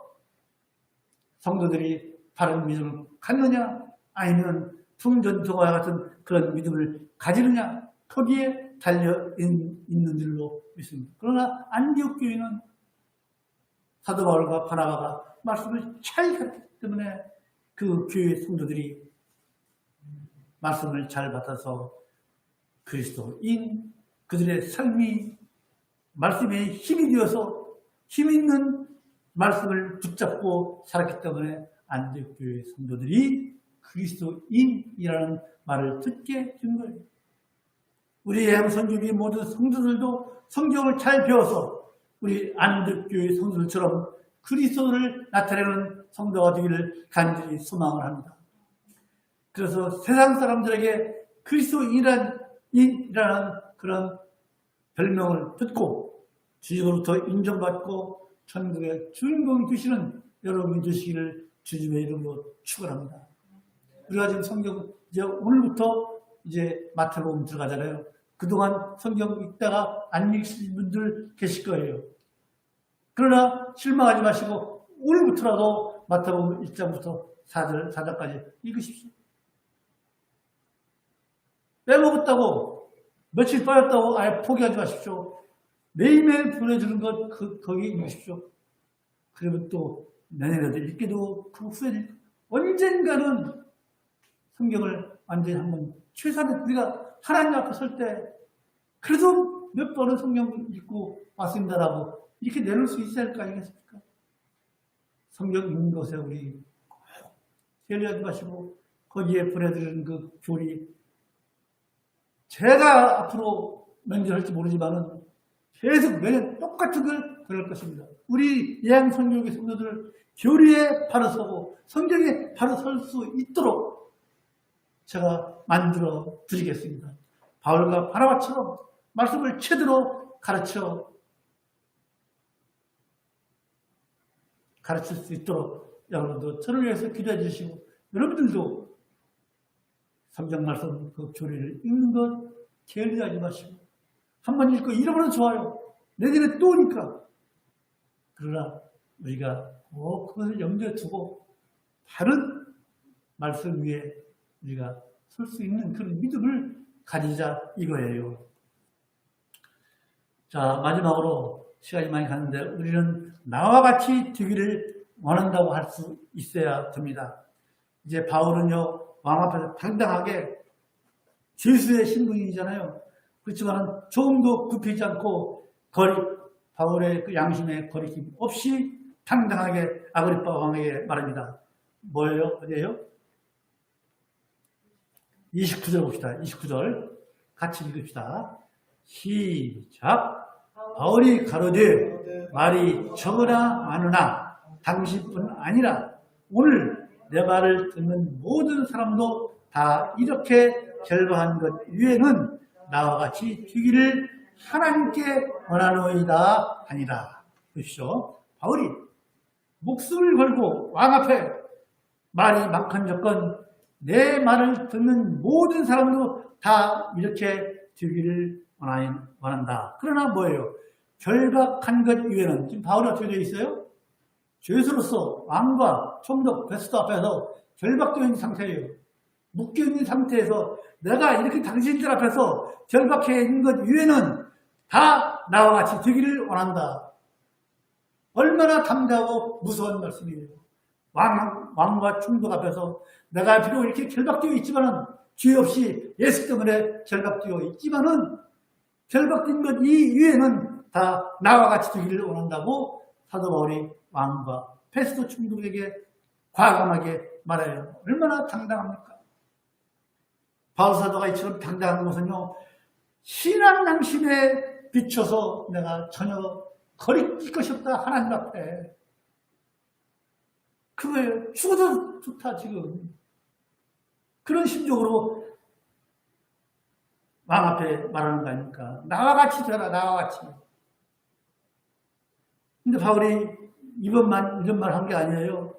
성도들이 바른 믿음을 갖느냐, 아니면 풍전등화와 같은 그런 믿음을 가지느냐, 거기에 달려있는 줄로 믿습니다. 그러나 안디옥 교회는 사도 바울과 바나바가 말씀을 잘 가르쳤기 때문에 그 교회 성도들이 말씀을 잘 받아서 그리스도인 그들의 삶이 말씀에 힘이 되어서 힘 있는 말씀을 붙잡고 살았기 때문에 안디옥 교회 성도들이 그리스도인이라는 말을 듣게 된 거예요. 우리 예향선교회 모든 성도들도 성경을 잘 배워서 우리 안디옥 교회 성도들처럼 그리스도를 나타내는 성도가 되기를 간절히 소망을 합니다. 그래서 세상 사람들에게 그리스도인이라는 그런 별명을 듣고 주님으로부터 인정받고 천국의 주인공이 되시는 여러분이 되시기를 주님의 이름으로 축원합니다. 우리가 지금 성경 이제 오늘부터 이제 마태복음 들어가잖아요. 그동안 성경 읽다가 안 읽으신 분들 계실 거예요. 그러나 실망하지 마시고 오늘부터라도 마태복음 1장부터 4절까지 읽으십시오. 빼먹었다고 며칠 빠졌다고 아예 포기하지 마십시오. 매일매일 보내주는 것 거기 읽으십시오. 그러면 또 내년에도 읽기도 그 후에 언젠가는 성경을 완전히 한번 최소한 우리가 하나님 앞에 설 때 그래도 몇 번은 성경을 읽고 왔습니다라고 이렇게 내놓을 수 있어야 할 거 아니겠습니까? 성경 읽는 것에 우리 꼭 게을리하지 마시고 거기에 보내드리는 그 교리 제가 앞으로 명절할지 모르지만은 계속 매년 똑같은 걸 그럴 것입니다. 우리 예양선교회 성도들 교리에 바로 서고 성경에 바로 설 수 있도록 제가 만들어 드리겠습니다. 바울과 바나바처럼 말씀을 제대로 가르칠 수 있도록 여러분도 저를 위해서 기도해 주시고 여러분들도 성경 말씀 그 교리를 읽는 것 게을리하지 마시고 한 번 읽고 잃어버려도 좋아요. 내년에 또 오니까. 그러나 우리가 꼭 그것을 염두에 두고 바른 말씀 위에 우리가 설 수 있는 그런 믿음을 가지자 이거예요. 자, 마지막으로 시간이 많이 갔는데 우리는 나와 같이 되기를 원한다고 할 수 있어야 됩니다. 이제 바울은요 왕 앞에서 당당하게 죄수의 신분이잖아요. 그렇지만 조금도 굽히지 않고 바울의 그 양심에 거리낌 없이 당당하게 아그리파 왕에게 말합니다. 뭐예요? 어디예요? 29절 봅시다. 29절 같이 읽읍시다. 시작. 바울이 가로되 말이 적으나 많으나 당신뿐 아니라 오늘 내 말을 듣는 모든 사람도 다 이렇게 결박한 것 위에는 나와 같이 되기를 하나님께 원하노이다 하니라. 보십시오. 바울이 목숨을 걸고 왕 앞에 말이 많건적건 내 말을 듣는 모든 사람도 다 이렇게 되기를 원한다. 그러나 뭐예요? 결박한 것 위에는 지금 바울이 어떻게 되어 있어요? 죄수로서 왕과 총독, 베스트 앞에서 결박되어 있는 상태예요. 묶여 있는 상태에서 내가 이렇게 당신들 앞에서 결박해 있는 것 위에는 다 나와 같이 되기를 원한다. 얼마나 담대하고 무서운 말씀이에요. 왕과 총독 앞에서 내가 비록 이렇게 결박되어 있지만은 죄 없이 예수 때문에 결박되어 있지만은 결박된 것 이외에는 다 나와 같이 되기를 원한다고 사도 바울이 왕과 페스토 총독에게 과감하게 말해요. 얼마나 당당합니까? 바울 사도가 이처럼 당당한 것은요, 신앙 양심에 비춰서 내가 전혀 거리낄 것이 없다 하나님 앞에. 그거예요. 죽어도 좋다 지금. 그런 심정으로 왕 앞에 말하는 거 아닙니까? 나와 같이 되라, 나와 같이. 근데 바울이 이런 말 한 게 아니에요.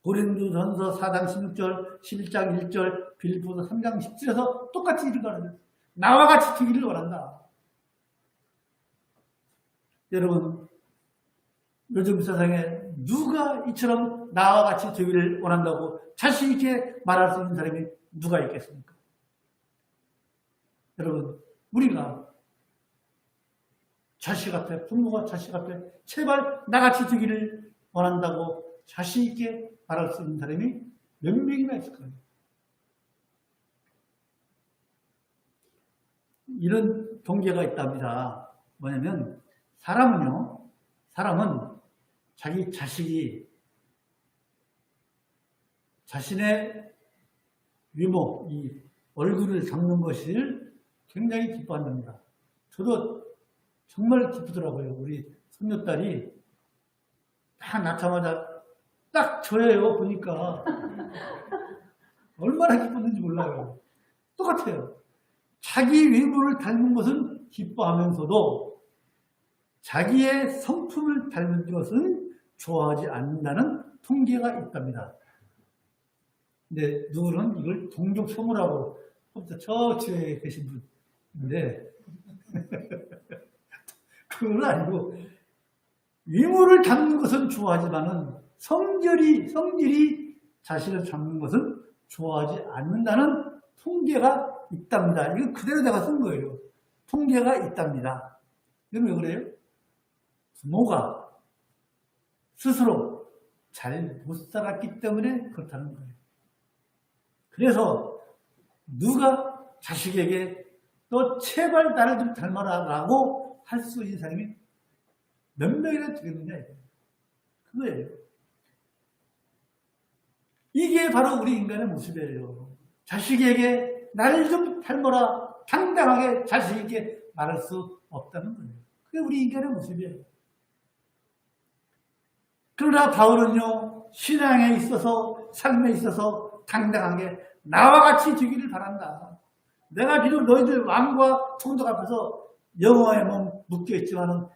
고린도전서 4장 16절, 11장 1절, 빌립보서 3장 17절에서 똑같이 읽어요. 나와 같이 되기를 원한다. 여러분, 요즘 세상에 누가 이처럼 나와 같이 되기를 원한다고 자신 있게 말할 수 있는 사람이 누가 있겠습니까? 여러분, 우리가 자식 앞에, 부모가 자식 앞에 제발 나같이 되기를 원한다고 자신 있게 말할 수 있는 사람이 몇 명이나 있을 거예요. 이런 경계가 있답니다. 뭐냐면 사람은 자기 자식이 자신의 위모, 이 얼굴을 잡는 것을 굉장히 기뻐한답니다. 저도 정말 기쁘더라고요. 우리 손녀딸이 딱 낳자마자 딱 저예요. 보니까 얼마나 기뻤는지 몰라요. 똑같아요. 자기 외모를 닮은 것은 기뻐하면서도 자기의 성품을 닮은 것은 좋아하지 않는다는 통계가 있답니다. 근데 누구는 이걸 동족소모라고, 저 뒤에 계신 분인데 그건 아니고, 외모를 닮는 것은 좋아하지만은 성질이 자신을 닮는 것은 좋아하지 않는다는 통계가 있답니다. 이거 그대로 내가 쓴 거예요. 통계가 있답니다. 이건 왜 그래요? 부모가 스스로 잘 못 살았기 때문에 그렇다는 거예요. 그래서 누가 자식에게 너 제발 나를 좀 닮아라 라고 할 수 있는 사람이 몇 명이나 되겠느냐, 그거예요. 이게 바로 우리 인간의 모습이에요. 자식에게 나를 좀 닮아라 당당하게 자식에게 말할 수 없다는 거예요. 그게 우리 인간의 모습이에요. 그러나 바울은요, 신앙에 있어서, 삶에 있어서 당당하게 나와 같이 되기를 바란다. 내가 비록 너희들 왕과 총독 앞에서 영어에 묶여있지만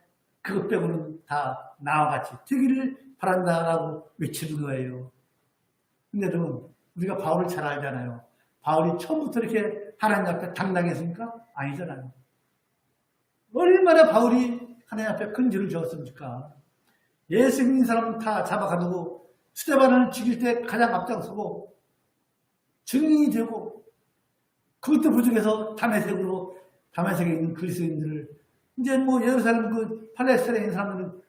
그것 빼고는 다 나와 같이 되기를 바란다라고 외치는 거예요. 근데도 우리가 바울을 잘 알잖아요. 바울이 처음부터 이렇게 하나님 앞에 당당했습니까? 아니잖아요. 얼마나 바울이 하나님 앞에 큰 죄를 지었습니까? 예수 믿는 사람 다 잡아가지고 스데반을 죽일 때 가장 앞장서고 증인이 되고, 그것도 부족해서 다메섹에 있는 그리스도인들을 이제 예루살렘 그 팔레스타인에 있는 사람들은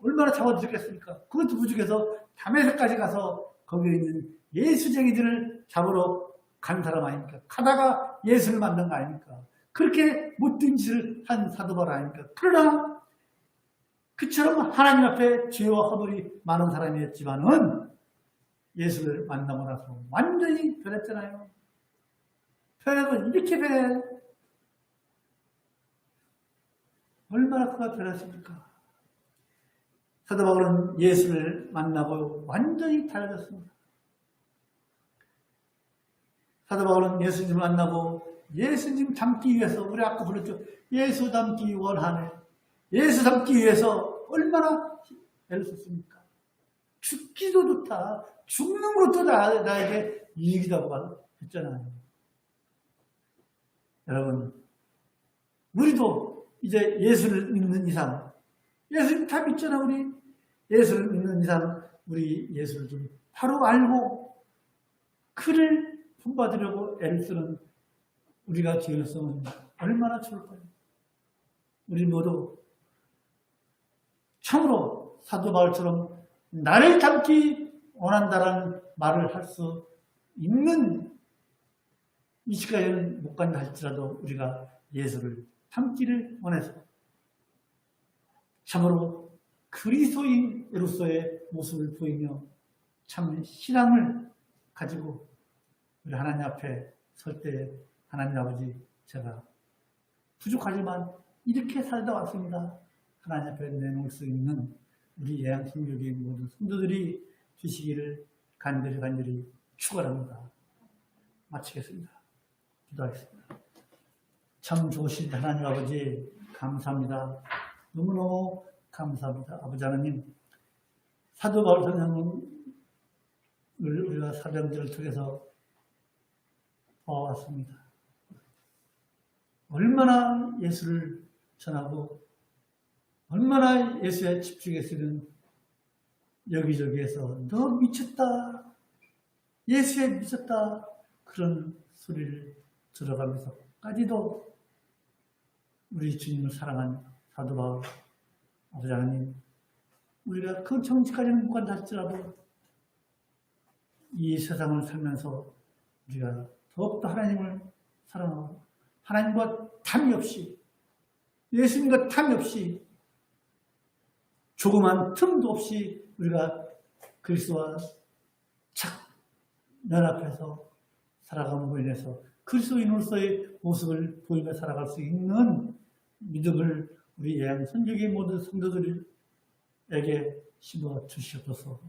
얼마나 잡아주셨겠습니까? 그것도 부족해서 다메섹까지 가서 거기에 있는 예수쟁이들을 잡으러 간 사람 아닙니까? 가다가 예수를 만난 거 아닙니까? 그렇게 못된 짓을 한 사도 바울 아닙니까? 그러나 그처럼 하나님 앞에 죄와 허물이 많은 사람이었지만은 예수를 만나고 나서 완전히 변했잖아요. 변해도 이렇게 변해. 얼마나 그가 변했습니까? 사도 바울은 예수를 만나고 완전히 달라졌습니다. 사도 바울은 예수님을 만나고 예수님 닮기 위해서, 우리 아까 불렀죠. 예수 닮기 원하네. 예수 닮기 위해서 얼마나 애를 썼습니까? 죽기도 좋다. 죽는 것도 나에게 이익이라고 했잖아요. 여러분, 우리도 이제 예수를 믿는 이상, 예수님 다 믿잖아, 우리. 예수를 믿는 이상, 우리 예수를 좀 바로 알고 그를 본받으려고 애를 쓰는 우리가 죄를 쓰면 얼마나 좋을까요? 우리 모두 참으로 사도 바울처럼 나를 닮기 원한다라는 말을 할 수 있는 이 시간에는 못 간다 할지라도 우리가 예수를 닮기를 원해서 참으로 그리스도인으로서의 모습을 보이며 참 신앙을 가지고 우리 하나님 앞에 설 때, 하나님 아버지, 제가 부족하지만 이렇게 살다 왔습니다. 하나님 앞에 내놓을 수 있는 우리 예양신교의 모든 성도들이 주시기를 간절히 축원합니다. 마치겠습니다. 기도하겠습니다. 참 좋으신 하나님 아버지, 감사합니다. 너무너무 감사합니다. 아버지 하나님, 사도 바울 선생님을 우리가 사도행전을 통해서 봐왔습니다. 얼마나 예수를 전하고 얼마나 예수에 집중했으면 여기저기에서 너 미쳤다, 예수에 미쳤다, 그런 소리를 들어가면서까지도 우리 주님을 사랑한 사도 바울, 아버지 하나님, 우리가 그 정치까지는 못 간다 할지라도 이 세상을 살면서 우리가 더욱더 하나님을 사랑하고 하나님과 탐이 없이 예수님과 탐이 없이 조그만 틈도 없이 우리가 그리스도와 면 앞에서 살아감으로 인해서 그리스도인으로서의 모습을 보이며 살아갈 수 있는 믿음을 우리 예양 선교계 모든 성도들에게 심어 주시옵소서.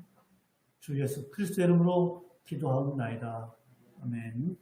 주 예수 그리스도의 이름으로 기도하옵나이다. 아멘.